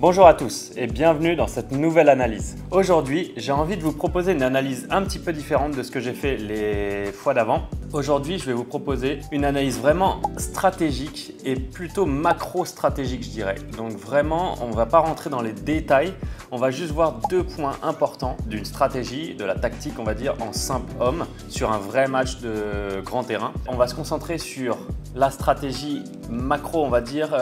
Bonjour à tous et bienvenue dans cette nouvelle analyse. Aujourd'hui, j'ai envie de vous proposer une analyse un petit peu différente de ce que j'ai fait les fois d'avant. Aujourd'hui, je vais vous proposer une analyse vraiment stratégique et plutôt macro-stratégique, je dirais. Donc vraiment, on ne va pas rentrer dans les détails, on va juste voir deux points importants d'une stratégie, de la tactique, on va dire, en simple homme, sur un vrai match de grand terrain. On va se concentrer sur la stratégie macro, on va dire,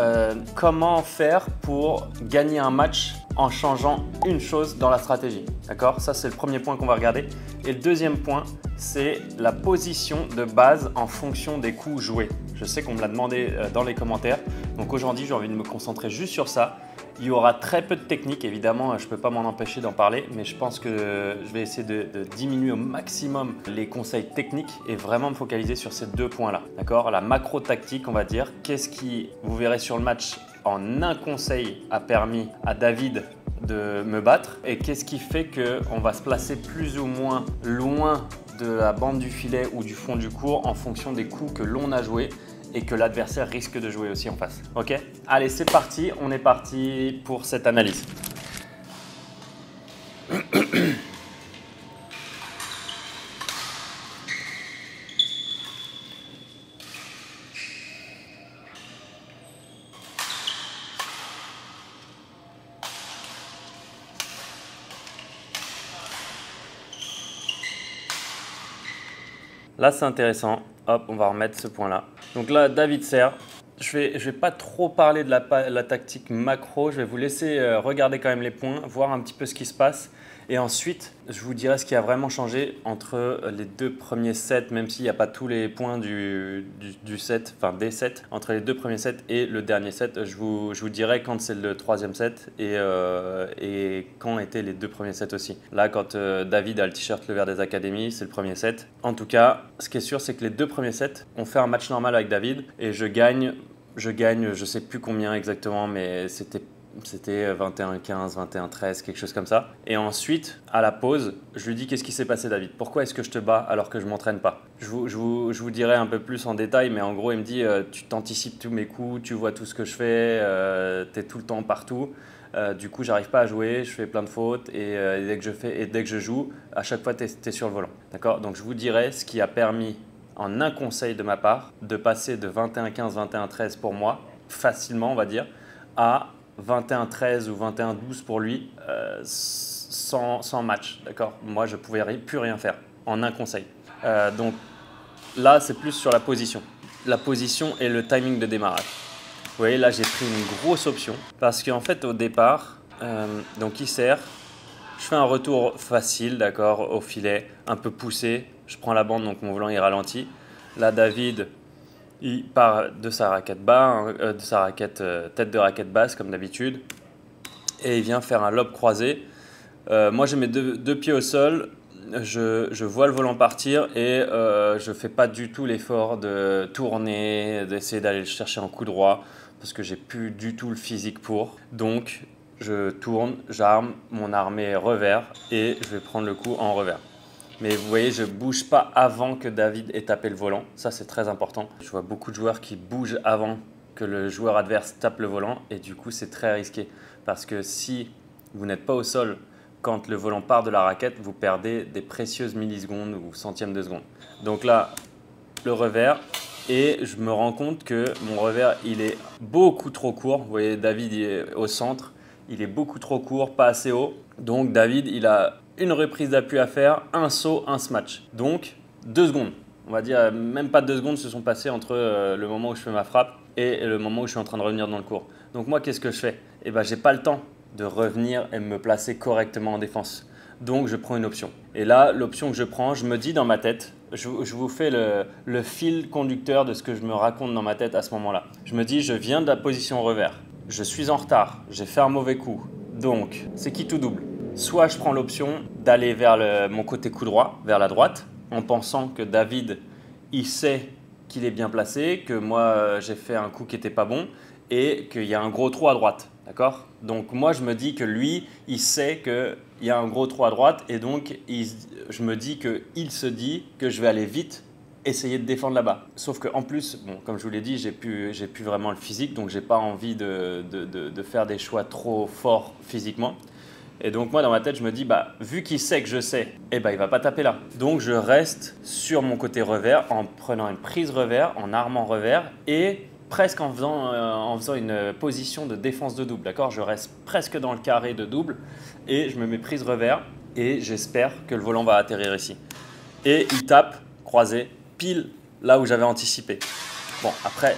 comment faire pour gagner un match en changeant une chose dans la stratégie. D'accord? Ça, c'est le premier point qu'on va regarder. Et le deuxième point, c'est la position de base en fonction des coups joués. Je sais qu'on me l'a demandé dans les commentaires. Donc aujourd'hui, j'ai envie de me concentrer juste sur ça. Il y aura très peu de technique, évidemment, je ne peux pas m'en empêcher d'en parler, mais je pense que je vais essayer de diminuer au maximum les conseils techniques et vraiment me focaliser sur ces deux points-là. D'accord? La macro-tactique, on va dire, qu'est-ce qui, vous verrez sur le match, en un conseil a permis à David de me battre et qu'est-ce qui fait qu'on va se placer plus ou moins loin de la bande du filet ou du fond du court en fonction des coups que l'on a joués et que l'adversaire risque de jouer aussi en face. Ok? Allez, c'est parti, on est parti pour cette analyse. Là, c'est intéressant. Hop, on va remettre ce point-là. Donc là, David sert. Je vais pas trop parler de la tactique macro. Je vais vous laisser regarder quand même les points, voir un petit peu ce qui se passe. Et ensuite, je vous dirai ce qui a vraiment changé entre les deux premiers sets, même s'il n'y a pas tous les points du set, enfin des sets, entre les deux premiers sets et le dernier set. Je vous dirai quand c'est le troisième set et quand étaient les deux premiers sets aussi. Là, quand David a le t-shirt Le Vert des Académies, c'est le premier set. En tout cas, ce qui est sûr, c'est que les deux premiers sets, on fait un match normal avec David et je gagne, je sais plus combien exactement, mais c'était 21-15, 21-13, quelque chose comme ça. Et ensuite, à la pause, je lui dis qu'est-ce qui s'est passé David? Pourquoi est-ce que je te bats alors que je ne m'entraîne pas? Je vous dirai un peu plus en détail, mais en gros, il me dit tu t'anticipes tous mes coups, tu vois tout ce que je fais, tu es tout le temps partout. Du coup, j'arrive pas à jouer, je fais plein de fautes et dès que je joue, à chaque fois, tu es sur le volant. D'accord? Donc, je vous dirai ce qui a permis, en un conseil de ma part, de passer de 21-15, 21-13 pour moi, facilement, on va dire, à 21-13 ou 21-12 pour lui sans match. D'accord? Moi, je ne pouvais plus rien faire en un conseil. Donc là, c'est plus sur la position. La position et le timing de démarrage. Vous voyez, là, j'ai pris une grosse option parce qu'en fait, au départ, donc il sert. Je fais un retour facile, d'accord, au filet, un peu poussé. Je prends la bande, donc mon volant il ralentit. Là, David, il part de sa raquette de sa raquette tête de raquette basse comme d'habitude et il vient faire un lob croisé. Moi, je mets deux pieds au sol, je vois le volant partir et je ne fais pas du tout l'effort de tourner, d'essayer d'aller le chercher en coup droit parce que j'ai plus du tout le physique pour. Donc, je tourne, j'arme mon armée revers et je vais prendre le coup en revers. Mais vous voyez, je ne bouge pas avant que David ait tapé le volant. Ça, c'est très important. Je vois beaucoup de joueurs qui bougent avant que le joueur adverse tape le volant. Et du coup, c'est très risqué. Parce que si vous n'êtes pas au sol quand le volant part de la raquette, vous perdez des précieuses millisecondes ou centièmes de seconde. Donc là, le revers. Et je me rends compte que mon revers, il est beaucoup trop court. Vous voyez, David il est au centre. Il est beaucoup trop court, pas assez haut. Donc David, il a une reprise d'appui à faire, un saut, un smash. Donc 2 secondes. On va dire même pas 2 secondes se sont passées entre le moment où je fais ma frappe et le moment où je suis en train de revenir dans le court. Donc moi, qu'est-ce que je fais? Eh ben, j'ai pas le temps de revenir et me placer correctement en défense. Donc je prends une option. Et là, l'option que je prends, je me dis dans ma tête, je vous fais le fil conducteur de ce que je me raconte dans ma tête à ce moment-là. Je me dis, je viens de la position revers. Je suis en retard, j'ai fait un mauvais coup. Donc, c'est qui tout double? Soit je prends l'option d'aller vers mon côté coup droit, vers la droite, en pensant que David, il sait qu'il est bien placé, que moi, j'ai fait un coup qui n'était pas bon et qu'il y a un gros trou à droite. D'accord? Donc, moi, je me dis que lui, il sait qu'il y a un gros trou à droite et donc, je me dis qu'il se dit que je vais aller vite essayer de défendre là-bas. Sauf qu'en plus, bon, comme je vous l'ai dit, j'ai plus vraiment le physique, donc j'ai pas envie de faire des choix trop forts physiquement. Et donc moi dans ma tête je me dis vu qu'il sait que je sais, il va pas taper là. Donc je reste sur mon côté revers en prenant une prise revers, en armant revers et presque en faisant une position de défense de double, d'accord. Je reste presque dans le carré de double et je me mets prise revers et j'espère que le volant va atterrir ici. Et il tape croisé pile là où j'avais anticipé. Bon après,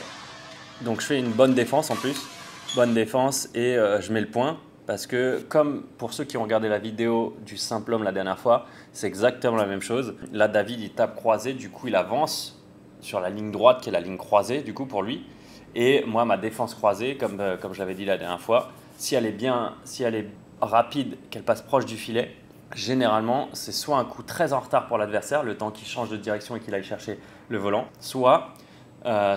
donc je fais une bonne défense en plus, bonne défense et je mets le point. Parce que comme pour ceux qui ont regardé la vidéo du simple homme la dernière fois, c'est exactement la même chose. Là, David, il tape croisé, du coup, il avance sur la ligne droite qui est la ligne croisée, du coup, pour lui. Et moi, ma défense croisée, comme je l'avais dit la dernière fois, si elle est rapide, qu'elle passe proche du filet, généralement, c'est soit un coup très en retard pour l'adversaire, le temps qu'il change de direction et qu'il aille chercher le volant, soit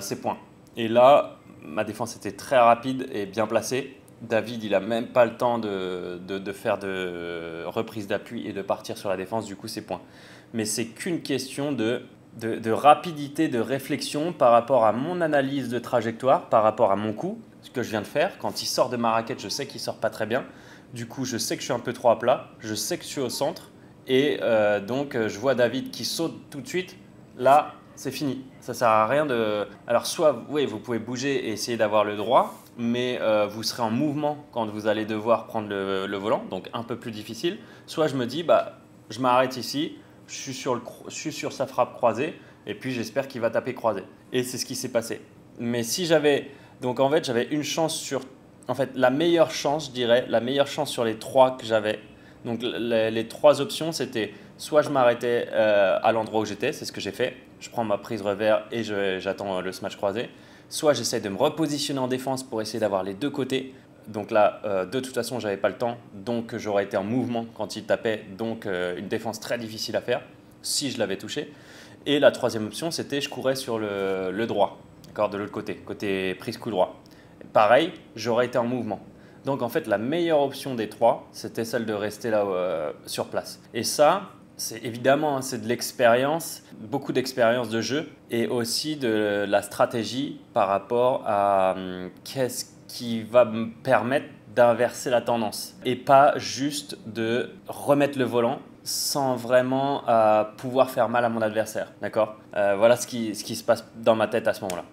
c'est point. Et là, ma défense était très rapide et bien placée. David, il n'a même pas le temps de faire de reprise d'appui et de partir sur la défense, du coup c'est point. Mais c'est qu'une question de rapidité, de réflexion par rapport à mon analyse de trajectoire, par rapport à mon coup, ce que je viens de faire. Quand il sort de ma raquette, je sais qu'il ne sort pas très bien. Du coup, je sais que je suis un peu trop à plat, je sais que je suis au centre et donc je vois David qui saute tout de suite. Là, c'est fini. Ça ne sert à rien de… Alors soit, oui, vous pouvez bouger et essayer d'avoir le droit, mais vous serez en mouvement quand vous allez devoir prendre le volant, donc un peu plus difficile. Soit je me dis, je m'arrête ici, je suis sur sa frappe croisée, et puis j'espère qu'il va taper croisé. Et c'est ce qui s'est passé. Mais si j'avais… Donc en fait, j'avais une chance sur… En fait, la meilleure chance, je dirais, la meilleure chance sur les trois que j'avais. Donc les trois options, c'était soit je m'arrêtais à l'endroit où j'étais, c'est ce que j'ai fait. Je prends ma prise revers et j'attends le smash croisé. Soit j'essaie de me repositionner en défense pour essayer d'avoir les deux côtés. Donc là, de toute façon, je n'avais pas le temps. Donc j'aurais été en mouvement quand il tapait. Donc une défense très difficile à faire si je l'avais touché. Et la troisième option, c'était je courais sur le droit, de l'autre côté, côté prise coup droit. Pareil, j'aurais été en mouvement. Donc en fait, la meilleure option des trois, c'était celle de rester là sur place. Et ça, c'est évidemment, c'est de l'expérience, beaucoup d'expérience de jeu et aussi de la stratégie par rapport à qu'est-ce qui va me permettre d'inverser la tendance et pas juste de remettre le volant sans vraiment pouvoir faire mal à mon adversaire. D'accord ? Voilà ce qui se passe dans ma tête à ce moment-là.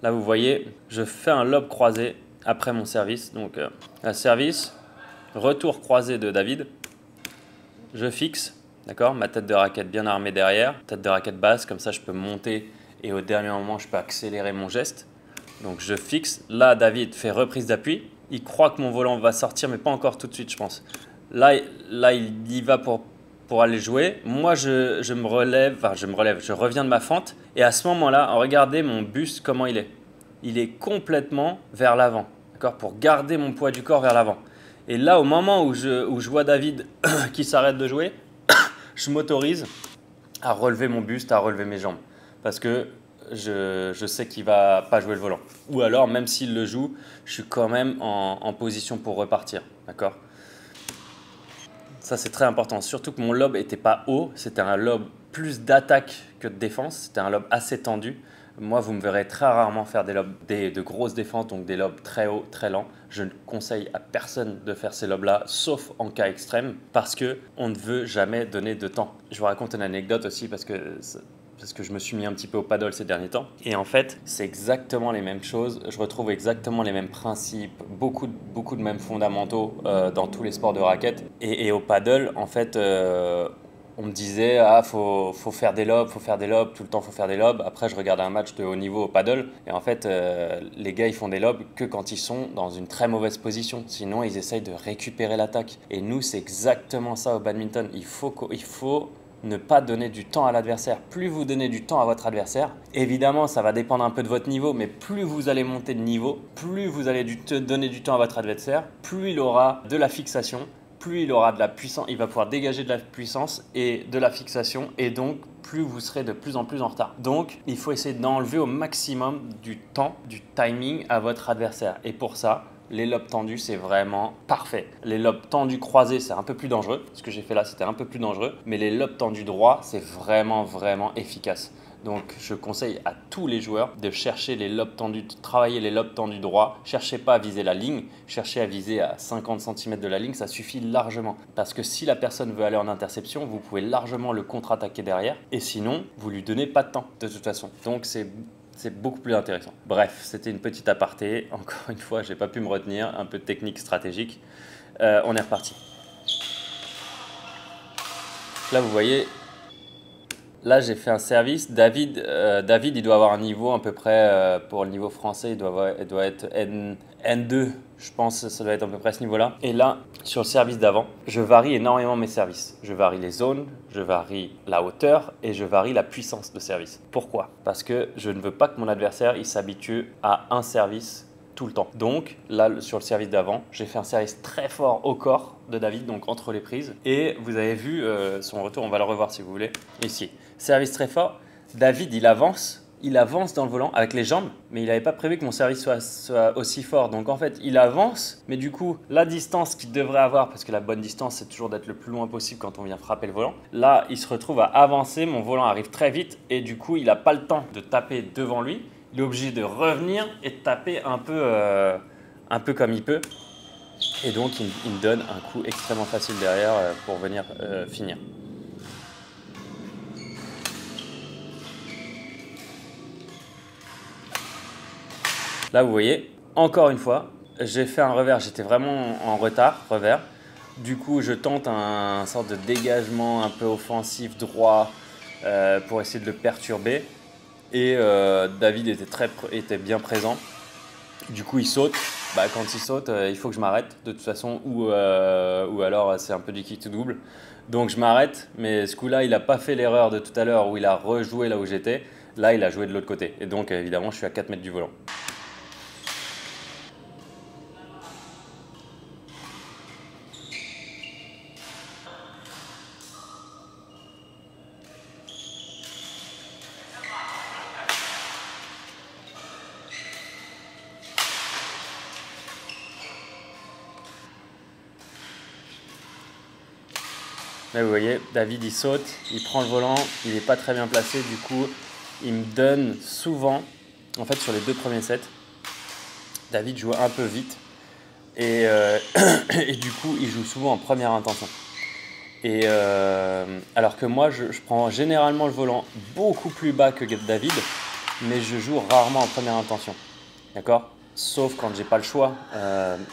Là, vous voyez, je fais un lob croisé après mon service. Donc, service, retour croisé de David. Je fixe, d'accord, ma tête de raquette bien armée derrière, tête de raquette basse, comme ça je peux monter et au dernier moment je peux accélérer mon geste. Donc je fixe. Là, David fait reprise d'appui. Il croit que mon volant va sortir, mais pas encore tout de suite, je pense. Là il y va pour aller jouer. Moi, je me relève, je reviens de ma fente. Et à ce moment-là, regardez mon buste, comment il est. Il est complètement vers l'avant, d'accord, pour garder mon poids du corps vers l'avant. Et là, au moment où je vois David qui s'arrête de jouer, je m'autorise à relever mon buste, à relever mes jambes. Parce que je sais qu'il ne va pas jouer le volant. Ou alors, même s'il le joue, je suis quand même en position pour repartir, d'accord. Ça, c'est très important. Surtout que mon lob n'était pas haut. C'était un lob plus d'attaque que de défense. C'était un lob assez tendu. Moi, vous me verrez très rarement faire de grosses défenses, donc des lobs très hauts, très lents. Je ne conseille à personne de faire ces lobs-là, sauf en cas extrême, parce qu'on ne veut jamais donner de temps. Je vous raconte une anecdote aussi, parce que je me suis mis un petit peu au paddle ces derniers temps. Et en fait, c'est exactement les mêmes choses. Je retrouve exactement les mêmes principes, beaucoup de mêmes fondamentaux dans tous les sports de raquette. Et au paddle, en fait, on me disait faut faire des lobs, tout le temps faut faire des lobs. Après, je regardais un match de haut niveau au paddle. Et en fait, les gars, ils font des lobs que quand ils sont dans une très mauvaise position. Sinon, ils essayent de récupérer l'attaque. Et nous, c'est exactement ça au badminton. Il faut ne pas donner du temps à l'adversaire. Plus vous donnez du temps à votre adversaire, évidemment, ça va dépendre un peu de votre niveau, mais plus vous allez monter de niveau, plus vous allez donner du temps à votre adversaire, plus il aura de la fixation, plus il aura de la puissance, il va pouvoir dégager de la puissance et de la fixation, et donc plus vous serez de plus en plus en retard. Donc, il faut essayer d'enlever au maximum du temps, du timing à votre adversaire. Et pour ça, les lobes tendus, c'est vraiment parfait. Les lobes tendus croisés, c'est un peu plus dangereux. Ce que j'ai fait là, c'était un peu plus dangereux. Mais les lobes tendus droits, c'est vraiment, vraiment efficace. Donc, je conseille à tous les joueurs de chercher les lobes tendus, de travailler les lobes tendus droits. Cherchez pas à viser la ligne, cherchez à viser à 50 cm de la ligne, ça suffit largement. Parce que si la personne veut aller en interception, vous pouvez largement le contre-attaquer derrière. Et sinon, vous lui donnez pas de temps de toute façon. Donc, c'est beaucoup plus intéressant. Bref, c'était une petite aparté. Encore une fois, je n'ai pas pu me retenir. Un peu de technique stratégique. On est reparti. Là, vous voyez, là, j'ai fait un service. David, il doit avoir un niveau à peu près, pour le niveau français, il doit être N2. Je pense que ça doit être à peu près à ce niveau-là. Et là, sur le service d'avant, je varie énormément mes services. Je varie les zones, je varie la hauteur et je varie la puissance de service. Pourquoi? Parce que je ne veux pas que mon adversaire il s'habitue à un service tout le temps. Donc là, sur le service d'avant, j'ai fait un service très fort au corps de David, donc entre les prises. Et vous avez vu son retour, on va le revoir si vous voulez. Ici, service très fort. David, il avance dans le volant avec les jambes, mais il n'avait pas prévu que mon service soit aussi fort. Donc en fait, il avance, mais du coup, la distance qu'il devrait avoir, parce que la bonne distance, c'est toujours d'être le plus loin possible quand on vient frapper le volant. Là, il se retrouve à avancer, mon volant arrive très vite, et du coup, il n'a pas le temps de taper devant lui. Il est obligé de revenir et de taper un peu comme il peut. Et donc, il me donne un coup extrêmement facile derrière pour venir finir. Là, vous voyez, encore une fois, j'ai fait un revers. J'étais vraiment en retard, revers. Du coup, je tente un sorte de dégagement un peu offensif, droit, pour essayer de le perturber. Et David était bien présent. Du coup, il saute. Quand il saute, il faut que je m'arrête de toute façon. Ou alors, c'est un peu du kick to double. Donc, je m'arrête. Mais ce coup-là, il n'a pas fait l'erreur de tout à l'heure où il a rejoué là où j'étais. Là, il a joué de l'autre côté. Et donc, évidemment, je suis à 4 mètres du volant. Là, vous voyez, David, il saute, il prend le volant, il n'est pas très bien placé. Du coup, il me donne souvent, en fait, sur les 2 premiers sets, David joue un peu vite. Et, et du coup, il joue souvent en première intention. Et alors que moi, je prends généralement le volant beaucoup plus bas que David, mais je joue rarement en première intention. D'accord? Sauf quand j'ai pas le choix.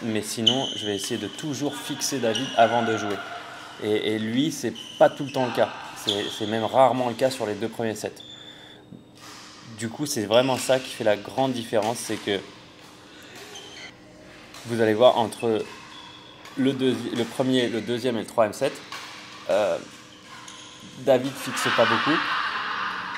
Mais sinon, je vais essayer de toujours fixer David avant de jouer. Et lui, c'est pas tout le temps le cas. C'est même rarement le cas sur les 2 premiers sets. Du coup, c'est vraiment ça qui fait la grande différence, c'est que vous allez voir entre le premier, le deuxième et le troisième set, David fixe pas beaucoup.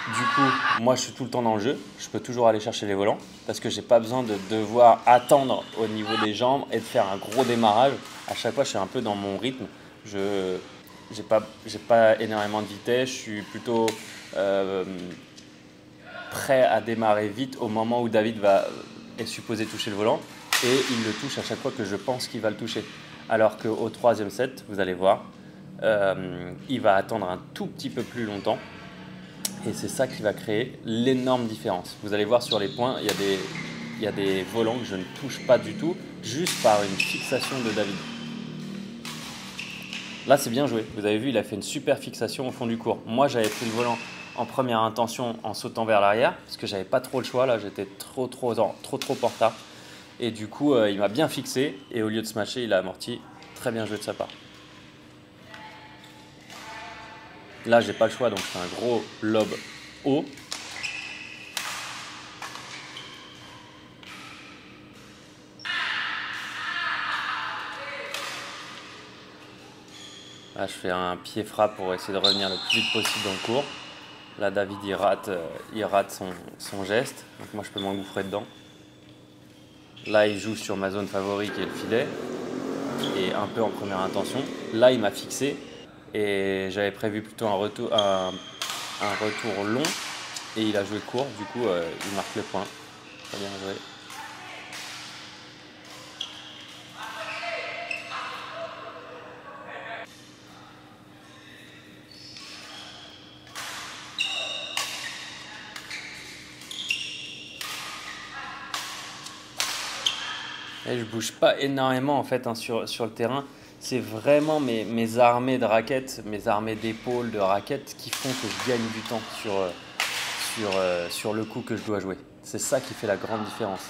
Du coup, moi, je suis tout le temps dans le jeu. Je peux toujours aller chercher les volants parce que j'ai pas besoin de devoir attendre au niveau des jambes et de faire un gros démarrage. À chaque fois, je suis un peu dans mon rythme. Je n'ai pas énormément de vitesse. Je suis plutôt prêt à démarrer vite au moment où David est supposé toucher le volant. Et il le touche à chaque fois que je pense qu'il va le toucher. Alors qu'au troisième set, vous allez voir, il va attendre un tout petit peu plus longtemps. Et c'est ça qui va créer l'énorme différence. Vous allez voir sur les points, il y a des volants que je ne touche pas du tout, juste par une fixation de David. Là, c'est bien joué. Vous avez vu, il a fait une super fixation au fond du court. Moi, j'avais pris le volant en première intention en sautant vers l'arrière, parce que j'avais pas trop le choix. Là, j'étais trop en retard. Et du coup, il m'a bien fixé. Et au lieu de smasher, il a amorti. Très bien joué de sa part. Là, j'ai pas le choix, donc je fais un gros lob haut. Là, je fais un pied frappe pour essayer de revenir le plus vite possible dans le court. Là, David, il rate son geste. Donc moi, je peux m'engouffrer dedans. Là, il joue sur ma zone favorite qui est le filet. Et un peu en première intention. Là, il m'a fixé. Et j'avais prévu plutôt un retour long. Et il a joué court. Du coup, il marque le point. Très bien joué. Et je bouge pas énormément en fait hein, sur le terrain. C'est vraiment mes armées de raquettes, mes armées d'épaules, de raquettes qui font que je gagne du temps sur le coup que je dois jouer. C'est ça qui fait la grande différence.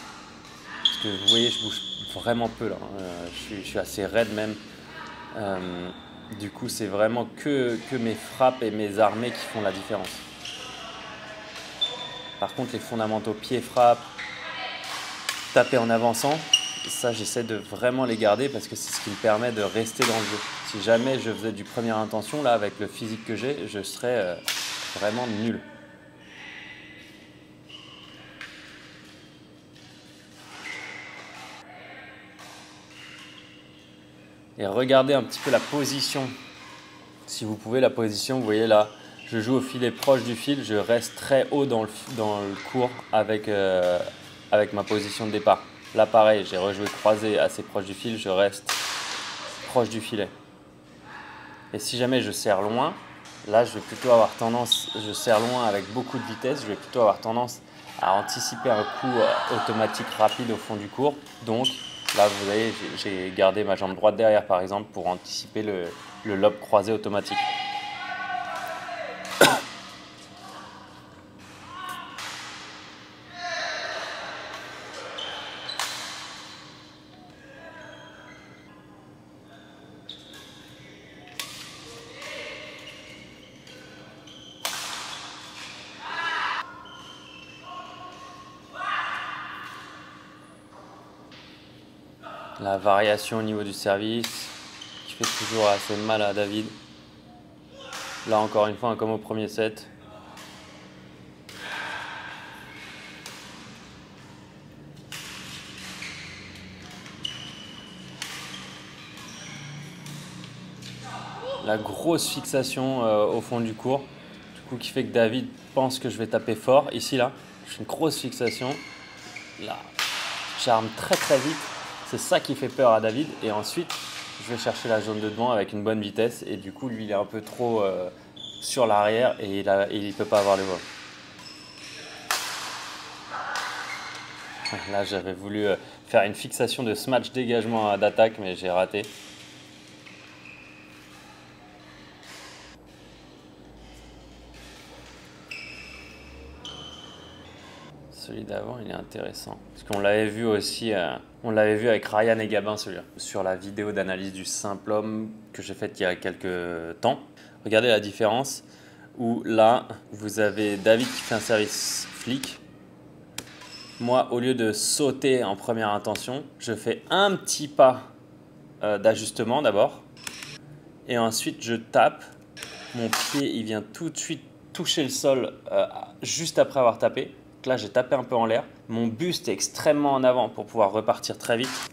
Parce que vous voyez, je bouge vraiment peu là. Je suis assez raide même. Du coup, c'est vraiment que mes frappes et mes armées qui font la différence. Par contre, les fondamentaux pied-frappe, taper en avançant, ça j'essaie de vraiment les garder parce que c'est ce qui me permet de rester dans le jeu. Si jamais je faisais du première intention, là avec le physique que j'ai, je serais vraiment nul. Et regardez un petit peu la position. Si vous pouvez, la position, vous voyez là, je joue au filet proche du fil, je reste très haut dans le court avec ma position de départ. Là pareil, j'ai rejoué croisé assez proche du fil, je reste proche du filet. Et si jamais je serre loin, là je vais plutôt avoir tendance, je serre loin avec beaucoup de vitesse, je vais plutôt avoir tendance à anticiper un coup automatique rapide au fond du court. Donc là vous voyez, j'ai gardé ma jambe droite derrière par exemple pour anticiper le lob croisé automatique. La variation au niveau du service qui fait toujours assez mal à David. Là encore une fois, comme au premier set. La grosse fixation au fond du court, du coup qui fait que David pense que je vais taper fort. Ici là, j'ai une grosse fixation. Là, j'arme très très vite. C'est ça qui fait peur à David. Et ensuite, je vais chercher la zone de devant avec une bonne vitesse. Et du coup, lui, il est un peu trop sur l'arrière et il ne peut pas avoir le vol. Là, j'avais voulu faire une fixation de smash dégagement d'attaque, mais j'ai raté. Celui d'avant, il est intéressant. Parce qu'on l'avait vu aussi, on l'avait vu avec Ryan et Gabin, celui-là, sur la vidéo d'analyse du simple homme que j'ai faite il y a quelques temps. Regardez la différence où là, vous avez David qui fait un service flic. Moi, au lieu de sauter en première intention, je fais un petit pas d'ajustement d'abord. Et ensuite, je tape. Mon pied, il vient tout de suite toucher le sol juste après avoir tapé. Donc là, j'ai tapé un peu en l'air. Mon buste est extrêmement en avant pour pouvoir repartir très vite.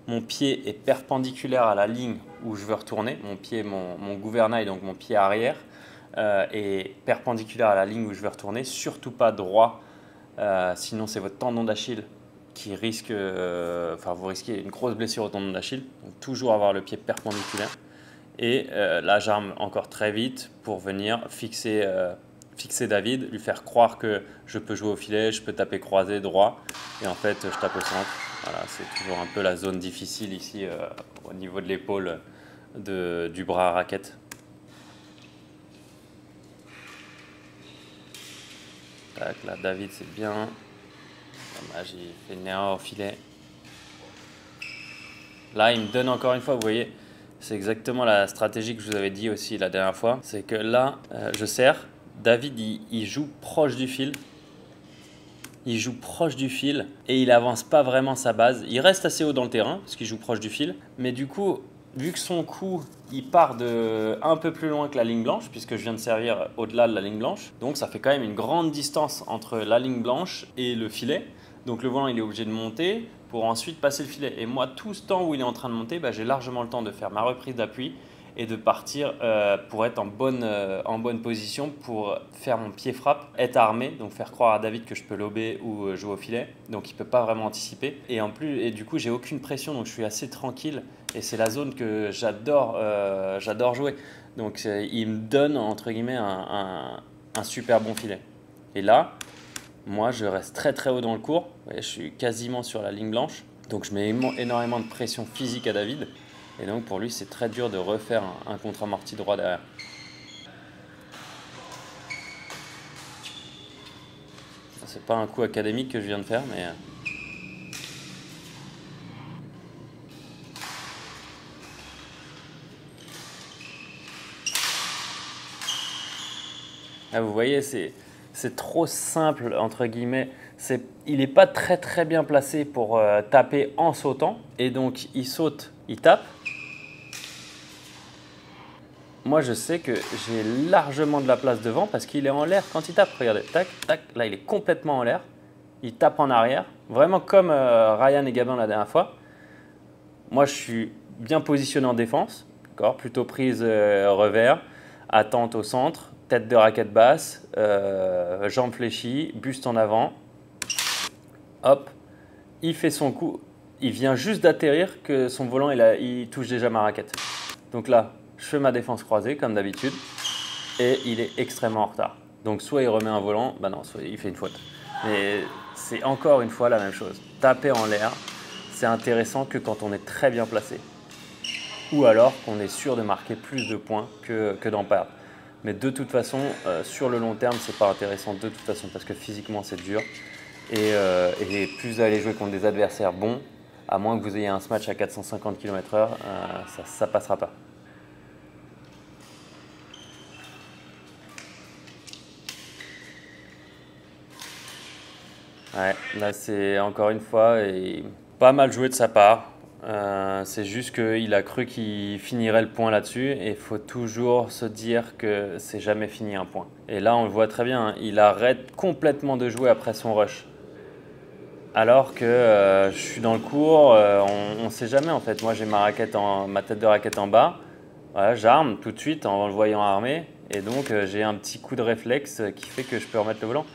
Mon pied est perpendiculaire à la ligne où je veux retourner. Mon gouvernail, donc mon pied arrière, est perpendiculaire à la ligne où je veux retourner. Surtout pas droit, sinon c'est votre tendon d'Achille qui risque, vous risquez une grosse blessure au tendon d'Achille. Donc toujours avoir le pied perpendiculaire. Et là, j'arme encore très vite pour venir fixer David, lui faire croire que je peux jouer au filet, je peux taper croisé, droit. Et en fait, je tape au centre. Voilà, c'est toujours un peu la zone difficile ici au niveau de l'épaule du bras à raquette. Tac, là, David, c'est bien. Dommage, il fait une erreur au filet. Là, il me donne encore une fois, vous voyez, c'est exactement la stratégie que je vous avais dit aussi la dernière fois. C'est que là, je serre. David, il joue proche du fil. Il joue proche du fil et il avance pas vraiment sa base. Il reste assez haut dans le terrain parce qu'il joue proche du fil. Mais du coup, vu que son coup, il part de un peu plus loin que la ligne blanche, puisque je viens de servir au-delà de la ligne blanche. Donc ça fait quand même une grande distance entre la ligne blanche et le filet. Donc le volant, il est obligé de monter pour ensuite passer le filet. Et moi, tout ce temps où il est en train de monter, j'ai largement le temps de faire ma reprise d'appui et de partir pour être en bonne position pour faire mon pied frappe, être armé, donc faire croire à David que je peux lober ou jouer au filet. Donc il ne peut pas vraiment anticiper. Et du coup, j'ai aucune pression, donc je suis assez tranquille. Et c'est la zone que j'adore jouer. Donc il me donne, entre guillemets, un super bon filet. Et là, moi, je reste très très haut dans le cours. Je suis quasiment sur la ligne blanche. Donc je mets énormément de pression physique à David. Et donc pour lui, c'est très dur de refaire un contre-amorti droit derrière. C'est pas un coup académique que je viens de faire, mais... Là, vous voyez, c'est trop simple, entre guillemets. Il n'est pas très bien placé pour taper en sautant. Et donc, il saute, il tape. Moi, je sais que j'ai largement de la place devant parce qu'il est en l'air quand il tape. Regardez, tac, tac, là, il est complètement en l'air. Il tape en arrière, vraiment comme Ryan et Gabin la dernière fois. Moi, je suis bien positionné en défense, plutôt prise revers, attente au centre, tête de raquette basse, jambes fléchies, buste en avant. Hop, il fait son coup. Il vient juste d'atterrir que son volant, il touche déjà ma raquette. Donc là, je fais ma défense croisée comme d'habitude et il est extrêmement en retard. Donc soit il remet un volant, non, soit il fait une faute. Mais c'est encore une fois la même chose. Taper en l'air, c'est intéressant que quand on est très bien placé. Ou alors qu'on est sûr de marquer plus de points que d'en perdre. Mais de toute façon, sur le long terme, c'est pas intéressant de toute façon parce que physiquement c'est dur. Et plus vous allez jouer contre des adversaires bons, à moins que vous ayez un smash à 450 km/h, ça passera pas. Ouais, là c'est encore une fois pas mal joué de sa part. C'est juste qu'il a cru qu'il finirait le point là-dessus et il faut toujours se dire que c'est jamais fini un point. Et là on le voit très bien, hein, il arrête complètement de jouer après son rush. Alors que je suis dans le cours, on ne sait jamais en fait. Moi j'ai ma tête de raquette en bas, voilà, j'arme tout de suite en le voyant armé et donc j'ai un petit coup de réflexe qui fait que je peux remettre le volant.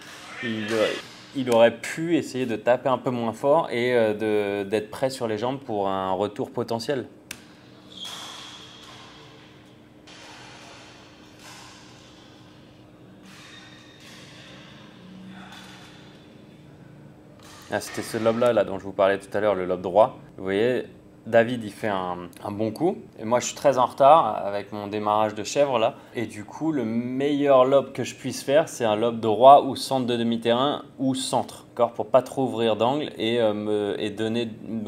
Il aurait pu essayer de taper un peu moins fort et d'être prêt sur les jambes pour un retour potentiel. Ah, c'était ce lob-là là, dont je vous parlais tout à l'heure, le lob droit. Vous voyez, David, il fait un bon coup. Et moi, je suis très en retard avec mon démarrage de chèvre là. Et du coup, le meilleur lob que je puisse faire, c'est un lob droit ou centre de demi-terrain ou centre. Pour pas trop ouvrir d'angle et me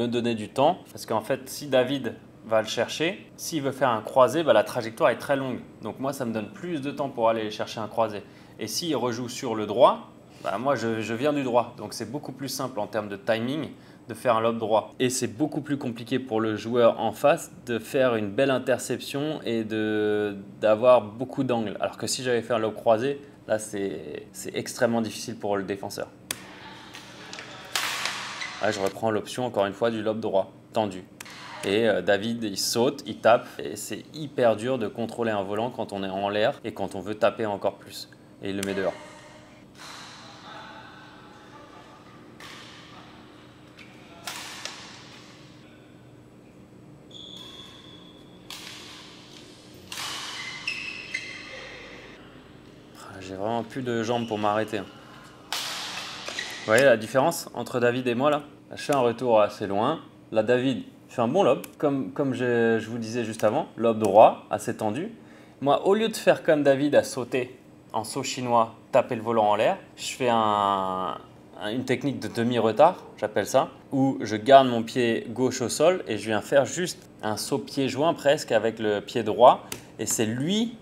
donner du temps. Parce qu'en fait, si David va le chercher, s'il veut faire un croisé, la trajectoire est très longue. Donc moi, ça me donne plus de temps pour aller chercher un croisé. Et s'il rejoue sur le droit, moi, je viens du droit, donc c'est beaucoup plus simple en termes de timing de faire un lob droit. Et c'est beaucoup plus compliqué pour le joueur en face de faire une belle interception et d'avoir beaucoup d'angles. Alors que si j'avais fait un lob croisé, là, c'est extrêmement difficile pour le défenseur. Là, je reprends l'option, encore une fois, du lob droit, tendu. Et David, il saute, il tape. Et c'est hyper dur de contrôler un volant quand on est en l'air et quand on veut taper encore plus. Et il le met dehors. J'ai vraiment plus de jambes pour m'arrêter. Vous voyez la différence entre David et moi là? Je fais un retour assez loin. Là, David fait un bon lob, comme je vous disais juste avant. Lob droit, assez tendu. Moi, au lieu de faire comme David à sauter en saut chinois, taper le volant en l'air, je fais une technique de demi-retard, j'appelle ça, où je garde mon pied gauche au sol et je viens faire juste un saut pied joint presque avec le pied droit. Et c'est lui,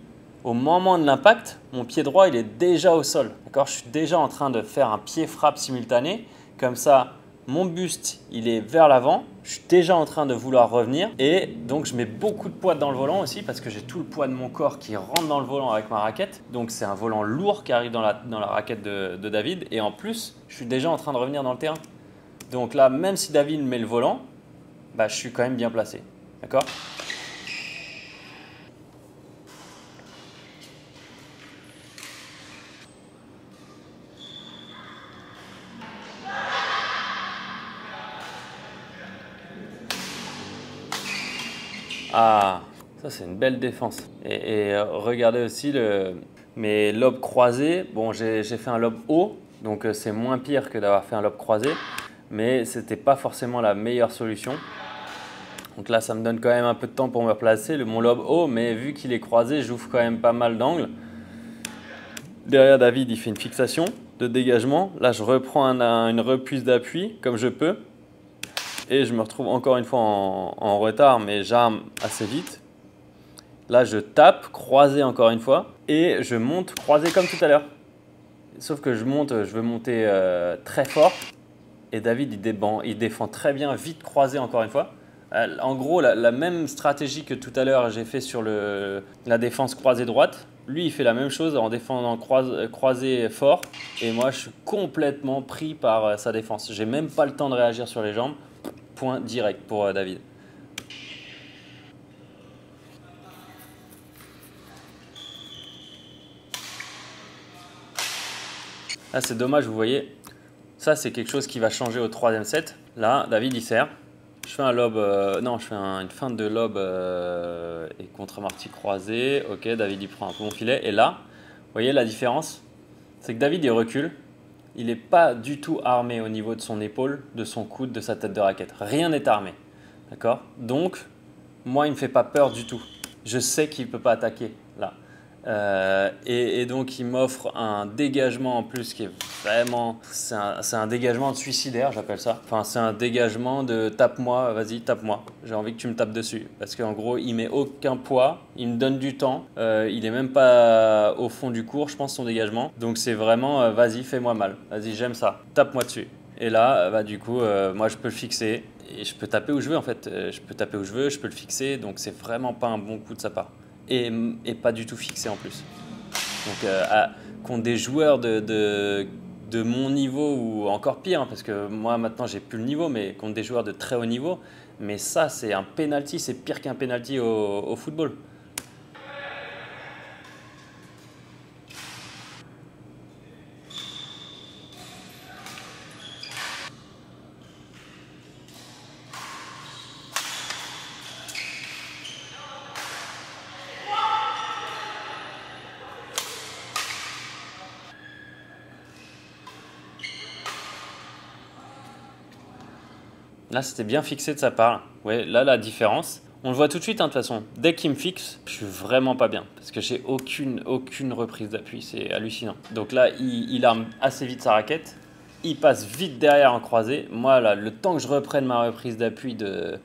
au moment de l'impact, mon pied droit il est déjà au sol. Je suis déjà en train de faire un pied frappe simultané. Comme ça, mon buste il est vers l'avant. Je suis déjà en train de vouloir revenir. Et donc je mets beaucoup de poids dans le volant aussi parce que j'ai tout le poids de mon corps qui rentre dans le volant avec ma raquette. Donc c'est un volant lourd qui arrive dans la raquette de David. Et en plus, je suis déjà en train de revenir dans le terrain. Donc là, même si David met le volant, je suis quand même bien placé. D'accord ? Ah, ça c'est une belle défense. Et regardez aussi mes lobes croisés. Bon, j'ai fait un lob haut, donc c'est moins pire que d'avoir fait un lob croisé. mais ce n'était pas forcément la meilleure solution. Donc là, ça me donne quand même un peu de temps pour me replacer. Mon lob haut, mais vu qu'il est croisé, j'ouvre quand même pas mal d'angles. Derrière David, il fait une fixation de dégagement. Là, je reprends une reprise d'appui comme je peux. Et je me retrouve encore une fois en retard, mais j'arme assez vite. Là, je tape, croisé encore une fois. Et je monte croisé comme tout à l'heure. Sauf que je veux monter très fort. Et David, il défend très bien, vite croisé encore une fois. En gros, la même stratégie que tout à l'heure j'ai fait sur la défense croisée droite. Lui, il fait la même chose en défendant croisé fort. Et moi, je suis complètement pris par sa défense. J'ai même pas le temps de réagir sur les jambes. Point direct pour David. Là, c'est dommage, vous voyez. Ça, c'est quelque chose qui va changer au troisième set. Là, David, il sert. Je fais un lob, je fais une feinte de lob et contre-amorti croisé. Ok, David, il prend un peu mon filet. Et là, vous voyez la différence? C'est que David, il recule. Il n'est pas du tout armé au niveau de son épaule, de son coude, de sa tête de raquette. Rien n'est armé. D'accord? Donc, moi, il ne me fait pas peur du tout. Je sais qu'il ne peut pas attaquer là. Et donc, il m'offre un dégagement en plus qui est vraiment… C'est un dégagement suicidaire, j'appelle ça. Enfin, c'est un dégagement de tape-moi, vas-y, tape-moi. J'ai envie que tu me tapes dessus. Parce qu'en gros, il met aucun poids, il me donne du temps. Il n'est même pas au fond du court, je pense, son dégagement. Donc, c'est vraiment, vas-y, fais-moi mal. Vas-y, j'aime ça. Tape-moi dessus. Et là, du coup, moi, je peux le fixer. Et je peux taper où je veux, en fait. Je peux taper où je veux, je peux le fixer. Donc, c'est vraiment pas un bon coup de sa part. Et pas du tout fixé en plus. Donc contre des joueurs de mon niveau ou encore pire, hein, parce que moi maintenant j'ai plus le niveau, mais contre des joueurs de très haut niveau, mais ça c'est un penalty, c'est pire qu'un penalty au football. Là, c'était bien fixé de sa part. Ouais, là, la différence. On le voit tout de suite, hein, de toute façon. Dès qu'il me fixe, je suis vraiment pas bien. Parce que j'ai aucune reprise d'appui. C'est hallucinant. Donc là, il arme assez vite sa raquette. Il passe vite derrière en croisé. Moi, là, le temps que je reprenne ma reprise d'appui de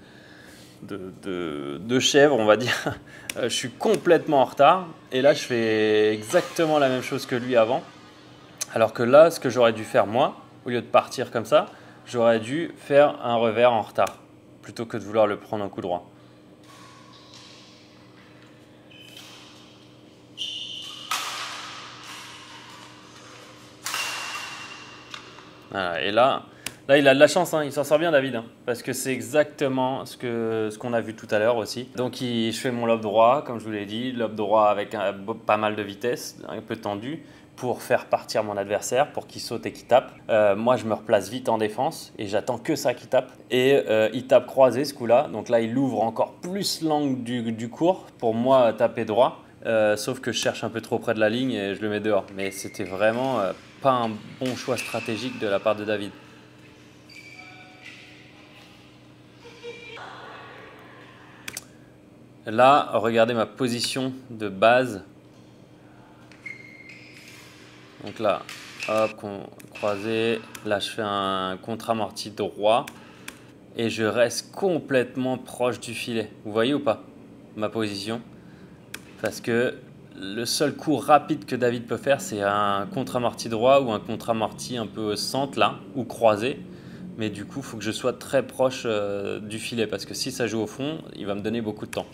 chèvre, on va dire, je suis complètement en retard. Et là, je fais exactement la même chose que lui avant. Alors que là, ce que j'aurais dû faire moi, au lieu de partir comme ça, j'aurais dû faire un revers en retard, plutôt que de vouloir le prendre un coup droit. Voilà, et là, il a de la chance, hein, il s'en sort bien David, hein, parce que c'est exactement ce qu'on a vu tout à l'heure aussi. Donc je fais mon lob droit, comme je vous l'ai dit, lob droit avec pas mal de vitesse, un peu tendu, pour faire partir mon adversaire, pour qu'il saute et qu'il tape. Moi, je me replace vite en défense et j'attends que ça qu'il tape. Et il tape croisé ce coup-là. Donc là, il ouvre encore plus l'angle du court pour moi taper droit. Sauf que je cherche un peu trop près de la ligne et je le mets dehors. Mais c'était vraiment pas un bon choix stratégique de la part de David. Là, regardez ma position de base. Donc là, hop, croisé. Là, je fais un contre-amorti droit. Et je reste complètement proche du filet. Vous voyez ou pas ma position? Parce que le seul coup rapide que David peut faire, c'est un contre-amorti droit ou un contre-amorti un peu au centre là, ou croisé. Mais du coup, il faut que je sois très proche du filet. Parce que si ça joue au fond, il va me donner beaucoup de temps.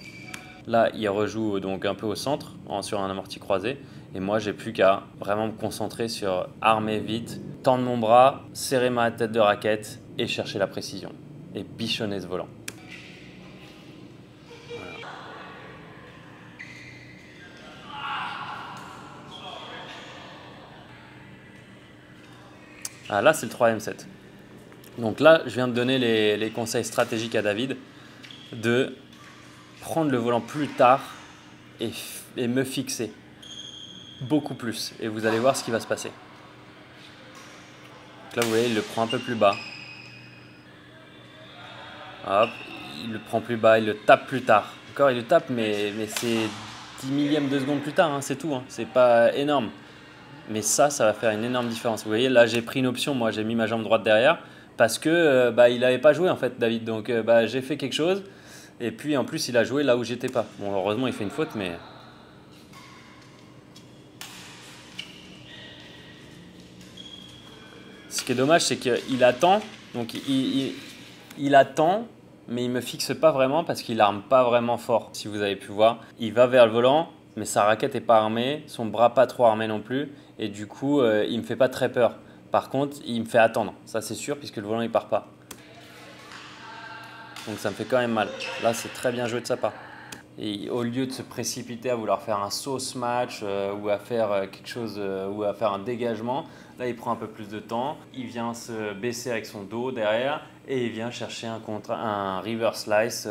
Là, il rejoue donc un peu au centre, sur un amorti croisé. Et moi, j'ai plus qu'à vraiment me concentrer sur armer vite, tendre mon bras, serrer ma tête de raquette et chercher la précision. Et bichonner ce volant. Voilà. Ah, là, c'est le troisième set. Donc là, je viens de donner les conseils stratégiques à David de prendre le volant plus tard et me fixer beaucoup plus. Et vous allez voir ce qui va se passer. Donc là, vous voyez, il le prend un peu plus bas. Hop, il le prend plus bas, il le tape plus tard. Encore, il le tape, mais c'est 10 millièmes de seconde plus tard, hein, c'est tout. Hein. C'est pas énorme. Mais ça va faire une énorme différence. Vous voyez, là, j'ai pris une option. Moi, j'ai mis ma jambe droite derrière parce que il n'avait pas joué, en fait, David. Donc, j'ai fait quelque chose. Et puis, en plus, il a joué là où j'étais pas. Bon, heureusement, il fait une faute, mais... Ce qui est dommage, c'est qu'il attend. Donc, il attend, mais il me fixe pas vraiment parce qu'il arme pas vraiment fort. Si vous avez pu voir, il va vers le volant, mais sa raquette est pas armée, son bras pas trop armé non plus, et du coup, il me fait pas très peur. Par contre, il me fait attendre, ça c'est sûr, puisque le volant il part pas. Donc ça me fait quand même mal. Là, c'est très bien joué de sa part. Et au lieu de se précipiter à vouloir faire un sauce match ou à faire quelque chose ou à faire un dégagement, là il prend un peu plus de temps, il vient se baisser avec son dos derrière et il vient chercher un reverse slice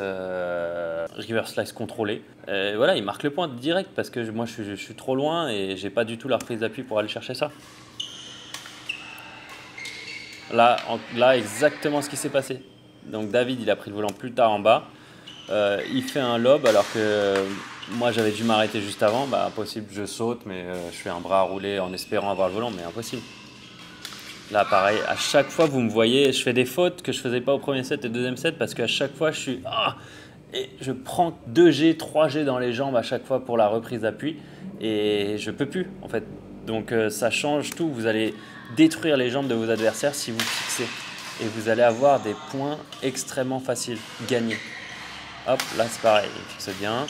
contrôlé. Et voilà, il marque le point direct parce que moi je suis trop loin et j'ai pas du tout la reprise d'appui pour aller chercher ça. Là, exactement ce qui s'est passé. Donc David il a pris le volant plus tard en bas. Il fait un lob alors que moi j'avais dû m'arrêter juste avant. Bah, impossible, je saute, mais je fais un bras roulé en espérant avoir le volant, mais impossible. Là, pareil, à chaque fois vous me voyez, je fais des fautes que je faisais pas au premier set et deuxième set parce qu'à chaque fois je suis et je prends 2G, 3G dans les jambes à chaque fois pour la reprise d'appui et je peux plus en fait. Donc ça change tout. Vous allez détruire les jambes de vos adversaires si vous fixez et vous allez avoir des points extrêmement faciles, gagnés. Hop, là c'est pareil, il fixe bien.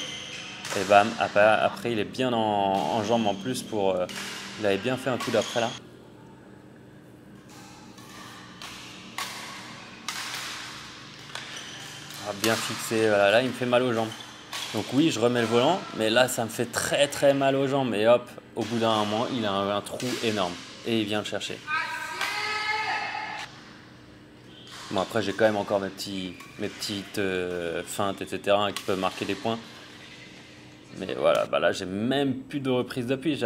Et bam, après il est bien en jambes en plus pour... il avait bien fait un coup d'après là. Bien fixé, voilà, là il me fait mal aux jambes. Donc oui, je remets le volant, mais là ça me fait très très mal aux jambes. Et hop, au bout d'un moment, il a un trou énorme. Et il vient le chercher. Bon, après j'ai quand même encore mes petites feintes, etc. qui peuvent marquer des points. Mais voilà, bah là j'ai même plus de reprise d'appui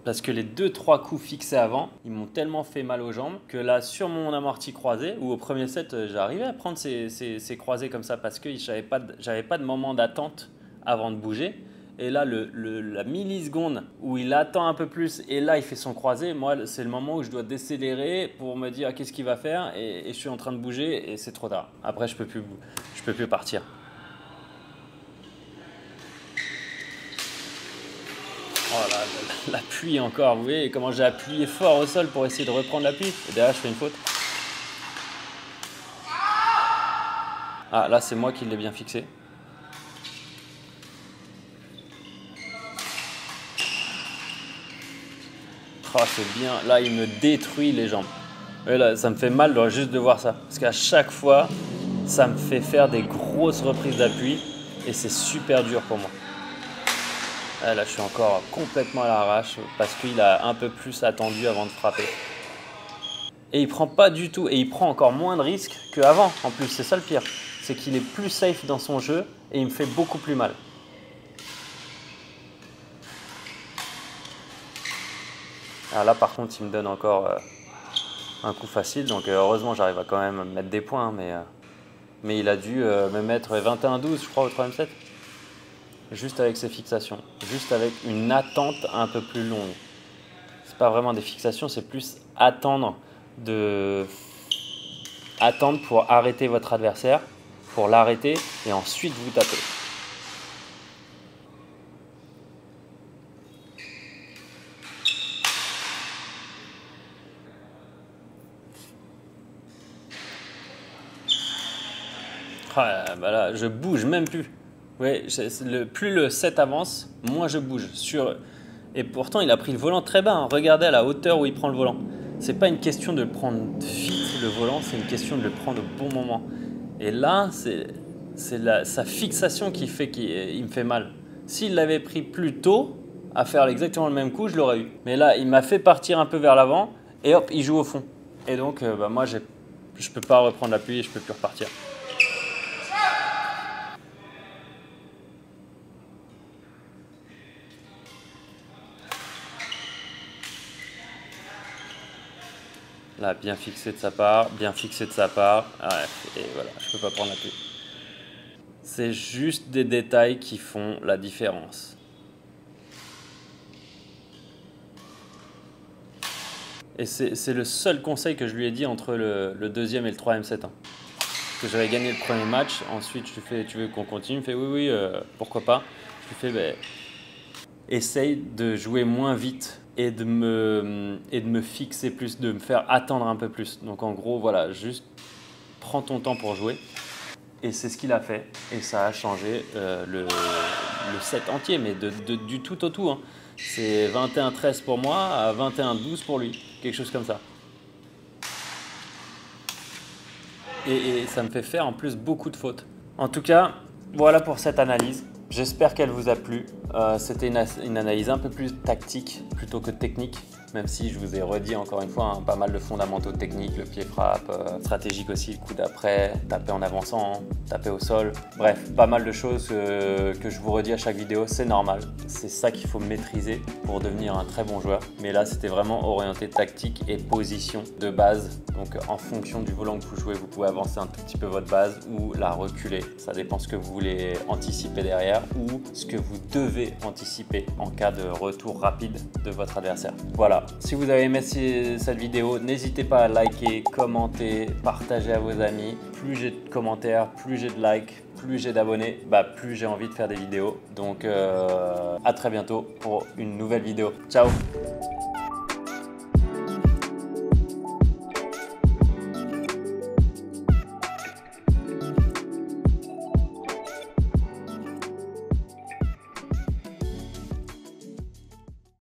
parce que les 2-3 coups fixés avant, ils m'ont tellement fait mal aux jambes que là sur mon amorti croisé, ou au premier set j'arrivais à prendre ces croisés comme ça parce que j'avais pas de moment d'attente avant de bouger. Et là la milliseconde où il attend un peu plus et là il fait son croisé, moi c'est le moment où je dois décélérer pour me dire qu'est-ce qu'il va faire et je suis en train de bouger et c'est trop tard. Après je peux plus partir. Oh là, l'appui encore, vous voyez comment j'ai appuyé fort au sol pour essayer de reprendre l'appui. Et derrière, je fais une faute. Ah, là, c'est moi qui l'ai bien fixé. Oh, c'est bien. Là, il me détruit les jambes. Et là, ça me fait mal juste de voir ça. Parce qu'à chaque fois, ça me fait faire des grosses reprises d'appui. Et c'est super dur pour moi. Là, je suis encore complètement à l'arrache parce qu'il a un peu plus attendu avant de frapper. Et il prend pas du tout, et il prend encore moins de risques qu'avant. En plus, c'est ça le pire. C'est qu'il est plus safe dans son jeu et il me fait beaucoup plus mal. Alors là, par contre, il me donne encore un coup facile. Donc heureusement, j'arrive à quand même mettre des points. Mais il a dû me mettre 21-12, je crois, au troisième set. Juste avec ses fixations, juste avec une attente un peu plus longue. C'est pas vraiment des fixations, c'est plus attendre pour arrêter votre adversaire, pour l'arrêter et ensuite vous taper. Ah, bah là, je bouge même plus. Ouais, plus le set avance, moins je bouge. Et pourtant, il a pris le volant très bas. Hein. Regardez à la hauteur où il prend le volant. C'est pas une question de le prendre vite le volant, c'est une question de le prendre au bon moment. Et là, c'est sa fixation qui fait qu'il me fait mal. S'il l'avait pris plus tôt, à faire exactement le même coup, je l'aurais eu. Mais là, il m'a fait partir un peu vers l'avant et hop, il joue au fond. Et donc, moi, je peux pas reprendre l'appui et je peux plus repartir. Là, bien fixé de sa part, bien fixé de sa part. Ouais, et voilà, je peux pas prendre l'appui. C'est juste des détails qui font la différence. Et c'est le seul conseil que je lui ai dit entre le deuxième et le troisième set. Que j'avais gagné le premier match. Ensuite, je lui fais, tu veux qu'on continue? Il me fait oui, pourquoi pas. Je lui fais, essaye de jouer moins vite et de me fixer plus, de me faire attendre un peu plus. Donc en gros, voilà, juste prends ton temps pour jouer. Et c'est ce qu'il a fait. Et ça a changé le set entier, mais du tout au tout. Hein. C'est 21-13 pour moi à 21-12 pour lui. Quelque chose comme ça. Et ça me fait faire en plus beaucoup de fautes. En tout cas, voilà pour cette analyse. J'espère qu'elle vous a plu. C'était une analyse un peu plus tactique plutôt que technique, même si je vous ai redit encore une fois pas mal de fondamentaux techniques, le pied frappe, stratégique aussi, le coup d'après, taper en avançant, taper au sol. Bref, pas mal de choses que je vous redis à chaque vidéo, c'est normal. C'est ça qu'il faut maîtriser pour devenir un très bon joueur. Mais là, c'était vraiment orienté tactique et position de base. Donc en fonction du volant que vous jouez, vous pouvez avancer un tout petit peu votre base ou la reculer. Ça dépend ce que vous voulez anticiper derrière ou ce que vous devez anticiper en cas de retour rapide de votre adversaire. Voilà, si vous avez aimé cette vidéo, n'hésitez pas à liker, commenter, partager à vos amis. Plus j'ai de commentaires, plus j'ai de likes, plus j'ai d'abonnés, plus j'ai envie de faire des vidéos. Donc à très bientôt pour une nouvelle vidéo. Ciao!